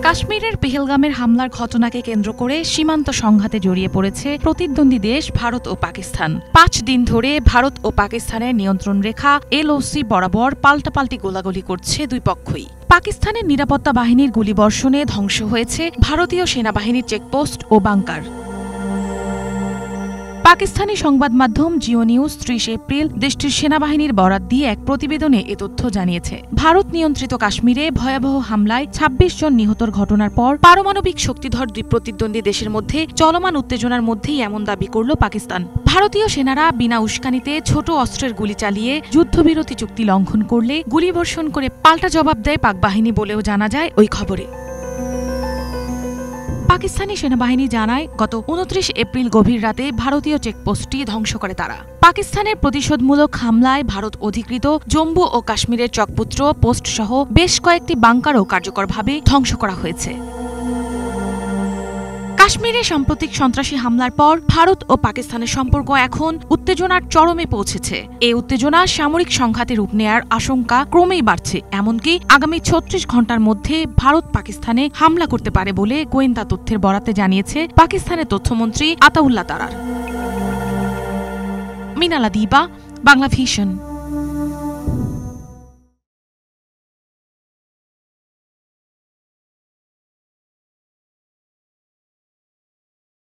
কাশ্মীরের পেহেলগামের হামলার ঘটনাকে কেন্দ্র করে সীমান্ত সংঘাতে জড়িয়ে পড়েছে প্রতিদ্বন্দ্বী দেশ ভারত ও পাকিস্তান। ৫ দিন ধরে ভারত ও পাকিস্তানের নিয়ন্ত্রণ রেখা এলওসি বরাবর পাল্টাপাল্টি গোলাগুলি করছে দুই পক্ষই। পাকিস্তানের নিরাপত্তা বাহিনীর গুলিবর্ষণে ধ্বংস হয়েছে ভারতীয় সেনাবাহিনীর চেকপোস্ট ও বাংকার। পাকিস্তানি সংবাদ মাধ্যম জিও নিউজ ৩০ এপ্রিল দেশটির সেনাবাহিনীর বরাত দিয়ে এক প্রতিবেদনে এ তথ্য জানিয়েছে। ভারত নিয়ন্ত্রিত কাশ্মীরে ভয়াবহ হামলায় ২৬ জন নিহতর ঘটনার পর পারমাণবিক শক্তিধর দুই প্রতিদ্বন্দ্বী দেশের মধ্যে চলমান উত্তেজনার মধ্যেই এমন দাবি করল পাকিস্তান। ভারতীয় সেনারা বিনা উস্কানিতে ছোট অস্ত্রের গুলি চালিয়ে যুদ্ধবিরতি চুক্তি লঙ্ঘন করলে গুলিবর্ষণ করে পাল্টা জবাব দেয় পাক বাহিনী বলেও জানা যায় ওই খবরে। পাকিস্তানি সেনাবাহিনী জানায়, গত ২৯ এপ্রিল গভীর রাতে ভারতীয় চেকপোস্টটি ধ্বংস করে তারা। পাকিস্তানের প্রতিশোধমূলক হামলায় ভারত অধিকৃত জম্মু ও কাশ্মীরের চকপুত্র পোস্ট সহ বেশ কয়েকটি বাংকারও কার্যকরভাবে ধ্বংস করা হয়েছে। কাশ্মীরে সাম্প্রতিক সন্ত্রাসী হামলার পর ভারত ও পাকিস্তানের সম্পর্ক এখন উত্তেজনার চরমে পৌঁছেছে। এই উত্তেজনা সামরিক সংঘাতে রূপ নেয়ার আশঙ্কা ক্রমেই বাড়ছে। এমনকি আগামী ৩৬ ঘণ্টার মধ্যে ভারত পাকিস্তানে হামলা করতে পারে বলে গোয়েন্দা তথ্যের বরাতে জানিয়েছে পাকিস্তানের তথ্যমন্ত্রী আতাউল্লাহ তারার। মিনালা দিবা, বাংলা ভিশন।